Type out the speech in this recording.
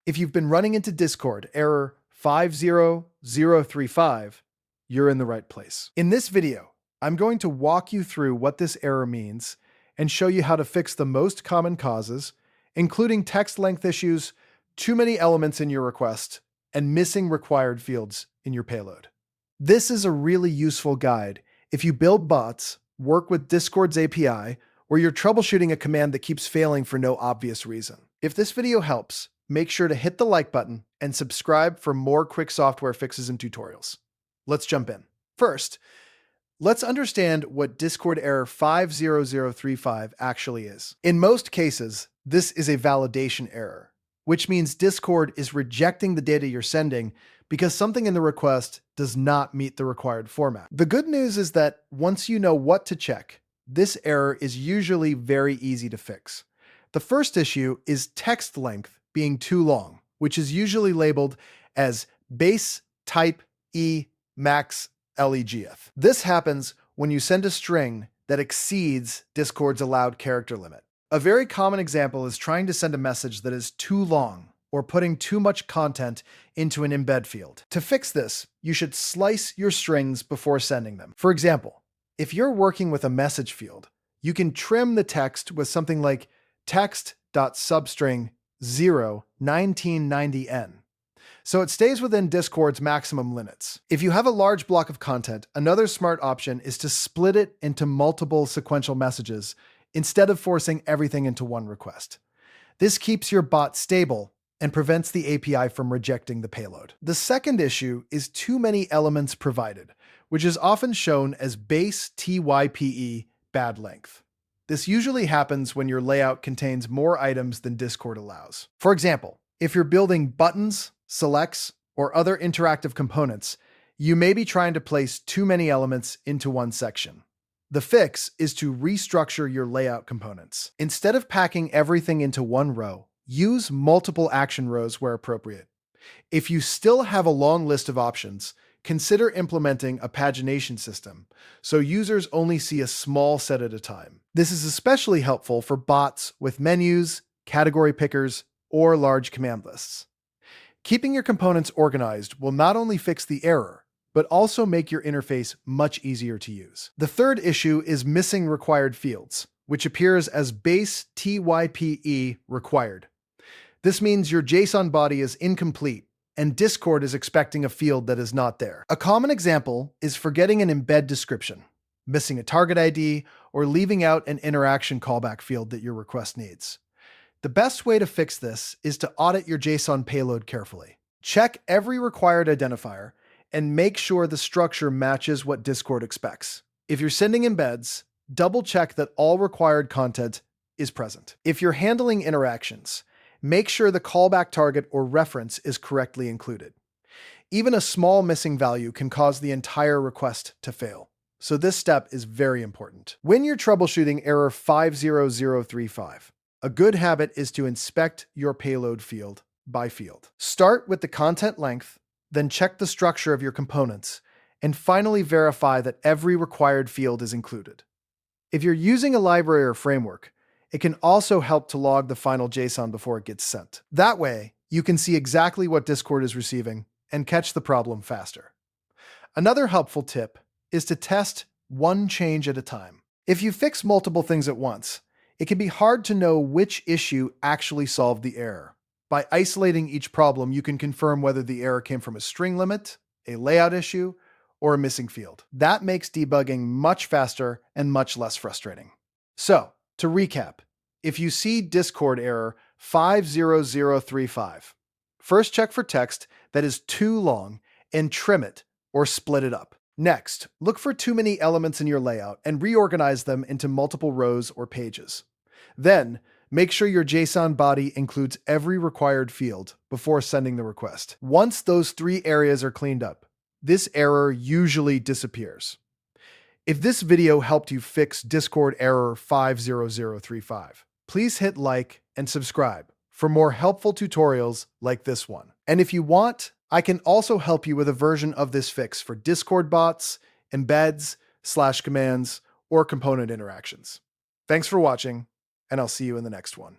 If you've been running into Discord error 50035, you're in the right place. In this video, I'm going to walk you through what this error means and show you how to fix the most common causes, including text length issues, too many elements in your request, and missing required fields in your payload. This is a really useful guide if you build bots, work with Discord's API, or you're troubleshooting a command that keeps failing for no obvious reason. If this video helps, make sure to hit the like button and subscribe for more quick software fixes and tutorials. Let's jump in. First, let's understand what Discord error 50035 actually is. In most cases, this is a validation error, which means Discord is rejecting the data you're sending because something in the request does not meet the required format. The good news is that once you know what to check, this error is usually very easy to fix. The first issue is text length being too long, which is usually labeled as base type E max legf. This happens when you send a string that exceeds Discord's allowed character limit. A very common example is trying to send a message that is too long or putting too much content into an embed field. To fix this, you should slice your strings before sending them. For example, if you're working with a message field, you can trim the text with something like text.substring 1990n, so it stays within Discord's maximum limits. If you have a large block of content, another smart option is to split it into multiple sequential messages instead of forcing everything into one request. This keeps your bot stable and prevents the API from rejecting the payload. The second issue is too many elements provided, which is often shown as base TYPE bad length. This usually happens when your layout contains more items than Discord allows. For example, if you're building buttons, selects, or other interactive components, you may be trying to place too many elements into one section. The fix is to restructure your layout components. Instead of packing everything into one row, use multiple action rows where appropriate. If you still have a long list of options, consider implementing a pagination system so users only see a small set at a time. This is especially helpful for bots with menus, category pickers, or large command lists. Keeping your components organized will not only fix the error, but also make your interface much easier to use. The third issue is missing required fields, which appears as base TYPE required. This means your JSON body is incomplete and Discord is expecting a field that is not there. A common example is forgetting an embed description, missing a target ID, or leaving out an interaction callback field that your request needs. The best way to fix this is to audit your JSON payload carefully. Check every required identifier and make sure the structure matches what Discord expects. If you're sending embeds, double check that all required content is present. If you're handling interactions, make sure the callback target or reference is correctly included. Even a small missing value can cause the entire request to fail, so this step is very important. When you're troubleshooting error 50035, a good habit is to inspect your payload field by field. Start with the content length, then check the structure of your components, and finally verify that every required field is included. If you're using a library or framework, it can also help to log the final JSON before it gets sent. That way, you can see exactly what Discord is receiving and catch the problem faster. Another helpful tip is to test one change at a time. If you fix multiple things at once, it can be hard to know which issue actually solved the error. By isolating each problem, you can confirm whether the error came from a string limit, a layout issue, or a missing field. That makes debugging much faster and much less frustrating. So, to recap, if you see Discord error 50035, first check for text that is too long and trim it or split it up. Next, look for too many elements in your layout and reorganize them into multiple rows or pages. Then, make sure your JSON body includes every required field before sending the request. Once those three areas are cleaned up, this error usually disappears. If this video helped you fix Discord error 50035, please hit like and subscribe for more helpful tutorials like this one. And if you want, I can also help you with a version of this fix for Discord bots, embeds, /commands, or component interactions. Thanks for watching, and I'll see you in the next one.